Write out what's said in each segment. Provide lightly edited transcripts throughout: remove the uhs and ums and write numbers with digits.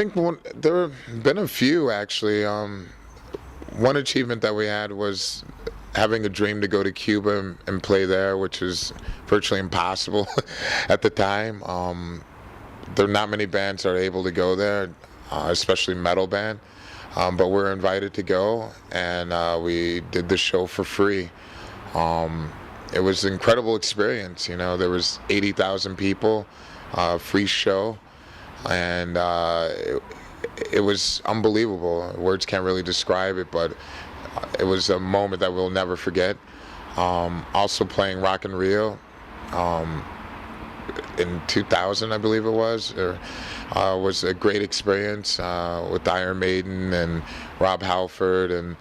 think there have been a few actually. One achievement that we had was having a dream to go to Cuba and play there, which was virtually impossible at the time. There are not many bands that are able to go there, especially metal band. But we're invited to go, and we did the show for free. It was an incredible experience. You know, there was 80,000 people, free show, and it was unbelievable. Words can't really describe it, but it was a moment that we'll never forget. Also playing Rock in Rio in 2000, I believe it was a great experience with Iron Maiden and Rob Halford, and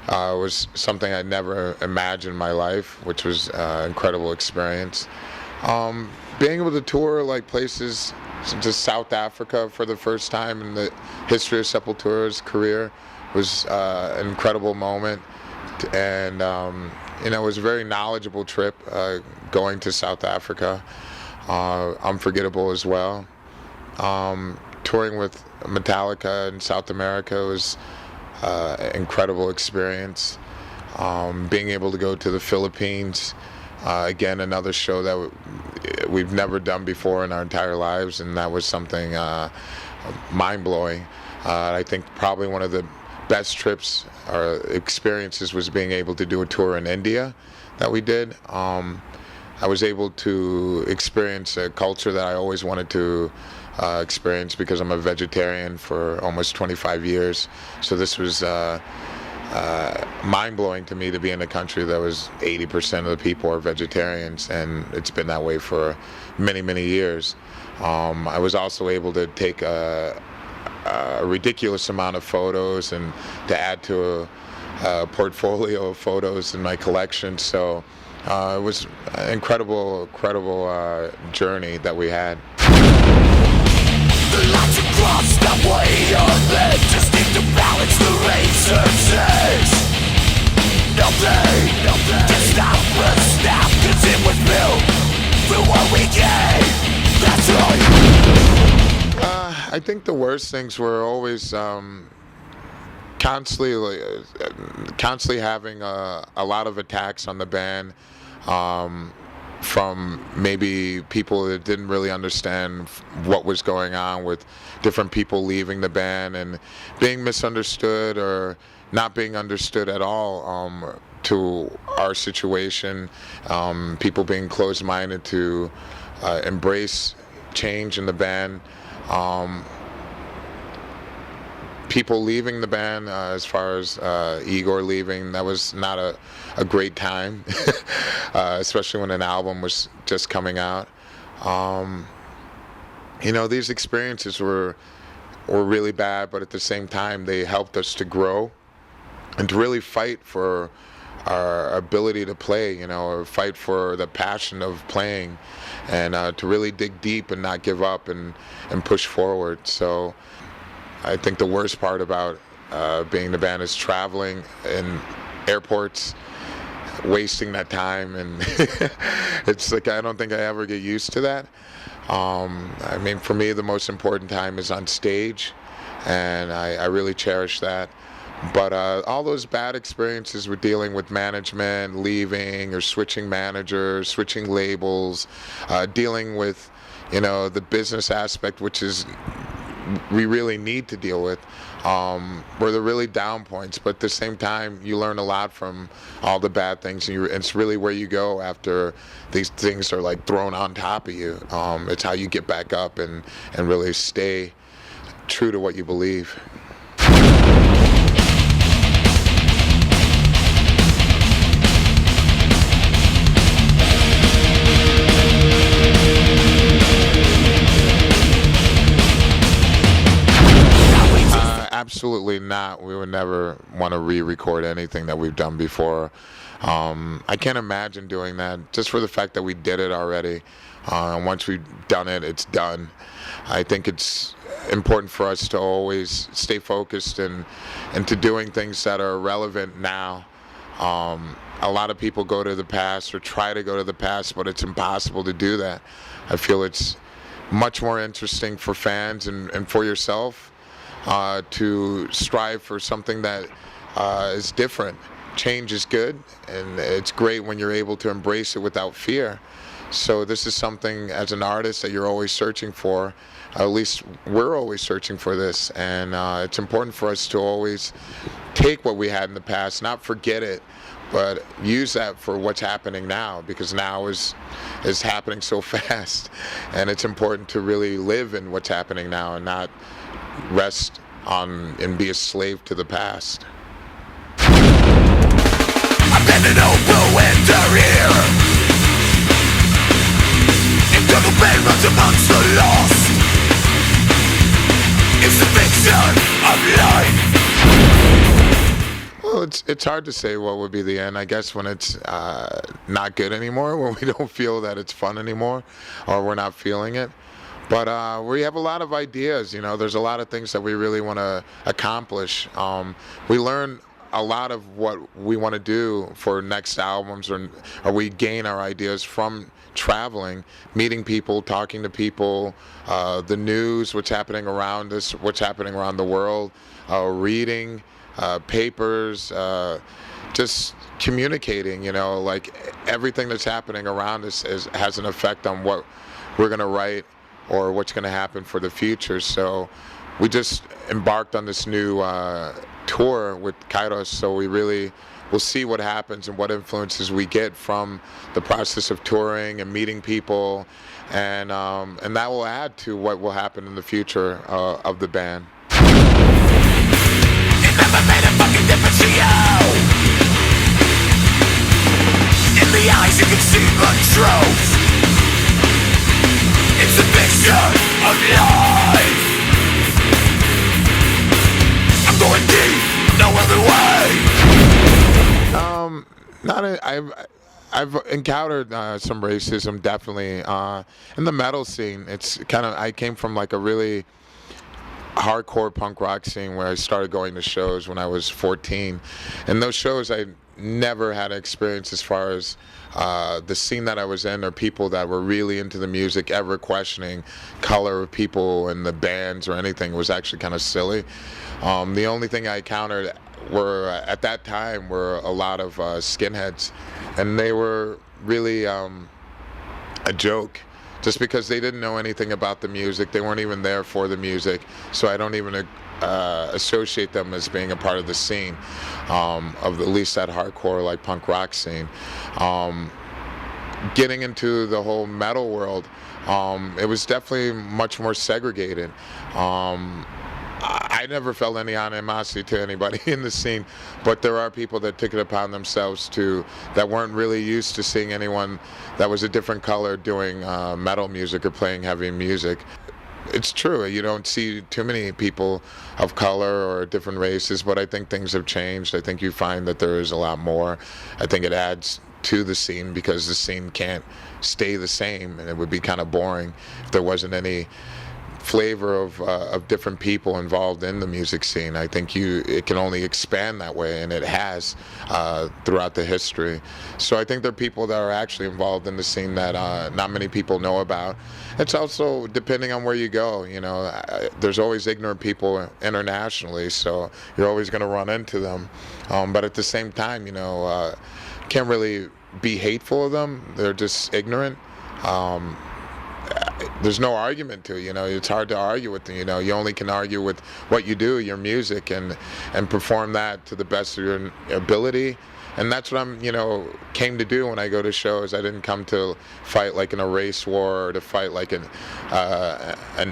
it was something I never imagined in my life, which was an incredible experience. Being able to tour like places to South Africa for the first time in the history of Sepultura's career was an incredible moment, and it was a very knowledgeable trip going to South Africa. Unforgettable as well. Touring with Metallica in South America was an incredible experience. Being able to go to the Philippines, again, another show that we've never done before in our entire lives, and that was something mind-blowing. I think probably one of the best trips or experiences was being able to do a tour in India that we did. I was able to experience a culture that I always wanted to experience because I'm a vegetarian for almost 25 years. So this was mind-blowing to me to be in a country that was 80% of the people are vegetarians, and it's been that way for many, many years. I was also able to take a ridiculous amount of photos and to add to a portfolio of photos in my collection. So it was an incredible journey that we had. The lines across that way are meant just need to balance the resources. Nothing can stop us now, 'cause it was built for what we gave. That's right. I think the worst things were always constantly having a lot of attacks on the band from maybe people that didn't really understand what was going on, with different people leaving the band and being misunderstood or not being understood at all to our situation. People being closed-minded to embrace change in the band. People leaving the band, as far as Igor leaving, that was not a great time, especially when an album was just coming out. These experiences were really bad, but at the same time, they helped us to grow and to really fight for our ability to play, or fight for the passion of playing, and to really dig deep and not give up and push forward. So I think the worst part about being the band is traveling in airports, wasting that time, and it's like I don't think I ever get used to that. For me, the most important time is on stage, and I really cherish that. But all those bad experiences with dealing with management, leaving or switching managers, switching labels, dealing with, the business aspect, which is we really need to deal with, were the really down points. But at the same time, you learn a lot from all the bad things, and it's really where you go after these things are like thrown on top of you. It's how you get back up and really stay true to what you believe. Absolutely not. We would never want to re-record anything that we've done before. I can't imagine doing that, just for the fact that we did it already. And once we've done it, it's done. I think it's important for us to always stay focused and to doing things that are relevant now. A lot of people go to the past or try to go to the past, but it's impossible to do that. I feel it's much more interesting for fans and for yourself to strive for something that is different. Change is good, and it's great when you're able to embrace it without fear. So this is something as an artist that you're always searching for. At least we're always searching for this, and it's important for us to always take what we had in the past, not forget it, but use that for what's happening now, because now is happening so fast, and it's important to really live in what's happening now and not rest on and be a slave to the past. I'm getting over winter here. Into the pain runs amongst the lost. It's the fiction of life. Well, it's hard to say what would be the end. I guess when it's not good anymore, when we don't feel that it's fun anymore, or we're not feeling it. But we have a lot of ideas. You know, there's a lot of things that we really want to accomplish. We learn a lot of what we want to do for next albums, or we gain our ideas from traveling, meeting people, talking to people, the news, what's happening around us, what's happening around the world, reading papers, just communicating. You know, like everything that's happening around us has an effect on what we're going to write or what's going to happen for the future. So we just embarked on this new tour with Kairos, so we really will see what happens and what influences we get from the process of touring and meeting people, and that will add to what will happen in the future of the band. It never made a fucking difference to you. In the eyes you can see the truth. It's a fiction of life. I'm going deep, no other way. I've encountered some racism, definitely, in the metal scene. It's kind of, I came from like a really hardcore punk rock scene where I started going to shows when I was 14, and those shows I never had experience as far as the scene that I was in, or people that were really into the music ever questioning color of people and the bands or anything. It was actually kind of silly. The only thing I encountered at that time were a lot of skinheads, and they were really a joke, just because they didn't know anything about the music. They weren't even there for the music, so I don't even associate them as being a part of the scene, of at least that hardcore like punk rock scene. Getting into the whole metal world, it was definitely much more segregated. I never felt any animosity to anybody in the scene, but there are people that took it upon themselves that weren't really used to seeing anyone that was a different color doing metal music or playing heavy music. It's true, you don't see too many people of color or different races, but I think things have changed. I think you find that there is a lot more. I think it adds to the scene, because the scene can't stay the same, and it would be kind of boring if there wasn't any flavor of different people involved in the music scene. I think it can only expand that way, and it has throughout the history. So I think there are people that are actually involved in the scene that not many people know about. It's also depending on where you go. You know, there's always ignorant people internationally, so you're always going to run into them. But at the same time, you know, can't really be hateful of them. They're just ignorant. There's no argument to it, you know. It's hard to argue with them, you know. You only can argue with what you do, your music, and perform that to the best of your ability. And that's what I'm, you know, came to do when I go to shows. I didn't come to fight like in a race war, or to fight like an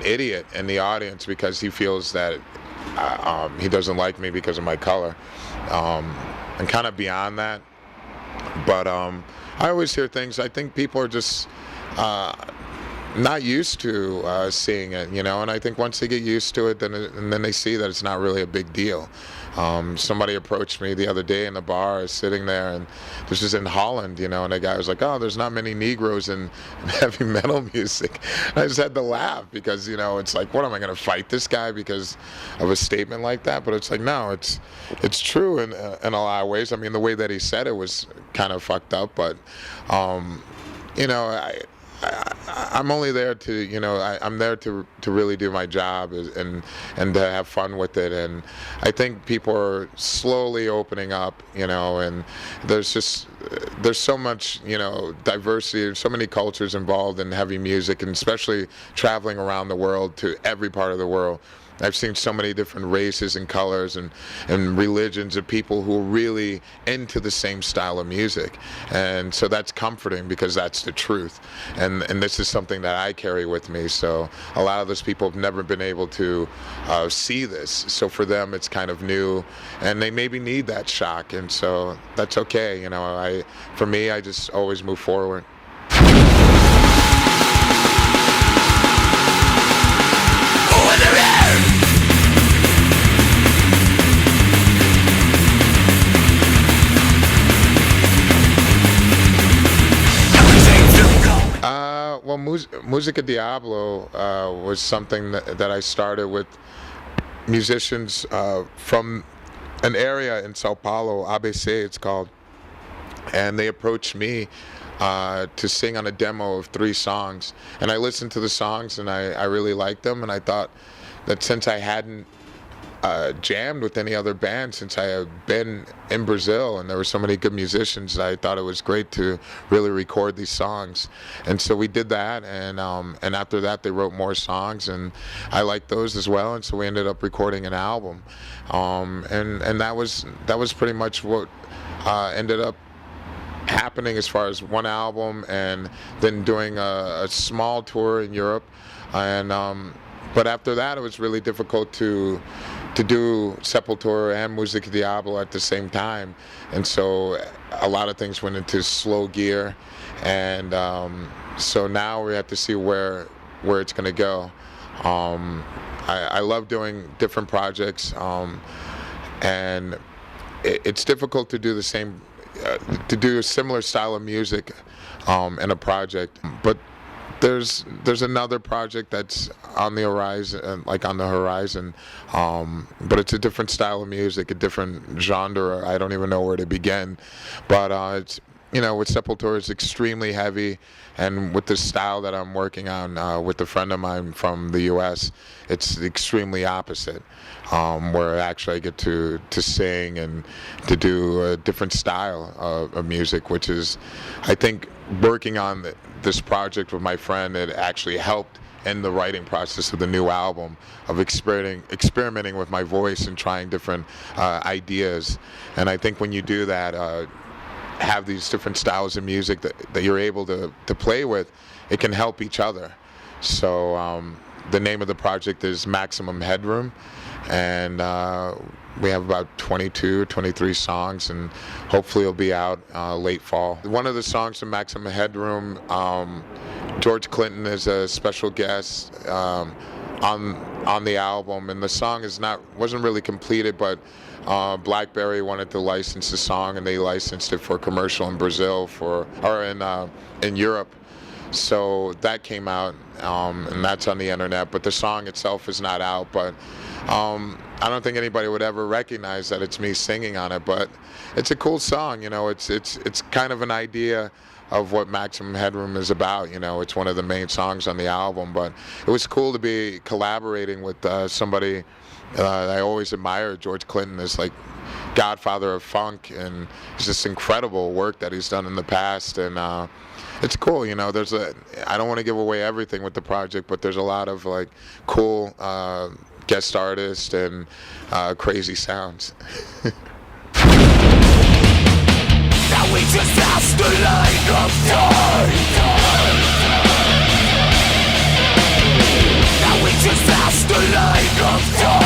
idiot in the audience because he feels that he doesn't like me because of my color. And kind of beyond that. But I always hear things. I think people are just not used to seeing it, you know, and I think once they get used to it, then they see that it's not really a big deal. Somebody approached me the other day in the bar. I was sitting there, and this is in Holland, you know, and the guy was like, "Oh, there's not many Negroes in heavy metal music." And I just had to laugh because, you know, it's like, what am I going to fight this guy because of a statement like that? But it's like, no, it's true in a lot of ways. I mean, the way that he said it was kind of fucked up, but you know, I'm only there to, I'm there to really do my job and to have fun with it. And I think people are slowly opening up, and there's so much, diversity. There's so many cultures involved in heavy music, and especially traveling around the world to every part of the world. I've seen so many different races and colors and religions of people who are really into the same style of music. And so that's comforting because that's the truth. And this is something that I carry with me. So a lot of those people have never been able to see this. So for them, it's kind of new, and they maybe need that shock. And so that's okay. For me, I just always move forward. Well, Musica Diablo was something that I started with musicians from an area in Sao Paulo, ABC it's called, and they approached me to sing on a demo of 3 songs. And I listened to the songs and I really liked them, and I thought that since I hadn't jammed with any other band since I had been in Brazil, and there were so many good musicians, I thought it was great to really record these songs. And so we did that, and after that they wrote more songs, and I liked those as well, and so we ended up recording an album. And that was pretty much what ended up happening as far as one album, and then doing a small tour in Europe. And but after that, it was really difficult to do Sepultura and Musica Diablo at the same time, and so a lot of things went into slow gear, and so now we have to see where it's going to go. I love doing different projects, and it's difficult to do the same, to do a similar style of music in a project, but there's another project that's on the horizon, but it's a different style of music, a different genre. I don't even know where to begin, but it's with Sepultura, it's extremely heavy, and with the style that I'm working on with a friend of mine from the U.S., it's extremely opposite, where actually I get to sing and to do a different style of music, which is, I think, working on this project with my friend, it actually helped in the writing process of the new album, of experimenting with my voice and trying different ideas. And I think when you do that, have these different styles of music that you're able to play with, it can help each other. So the name of the project is Maximum Headroom, and we have about 22, 23 songs, and hopefully it'll be out late fall. One of the songs from Maximum Headroom, George Clinton is a special guest on the album, and the song wasn't really completed, but BlackBerry wanted to license the song, and they licensed it for commercial in Brazil or in Europe. So that came out, and that's on the internet, but the song itself is not out. But I don't think anybody would ever recognize that it's me singing on it, but it's a cool song. It's kind of an idea of what Maximum Headroom is about. It's one of the main songs on the album, but it was cool to be collaborating with somebody I always admired. George Clinton is like godfather of funk, and it's just incredible work that he's done in the past, and it's cool. I don't want to give away everything with the project, but there's a lot of like cool guest artists and crazy sounds. Now we just passed the line of time. Now we just passed the line of time.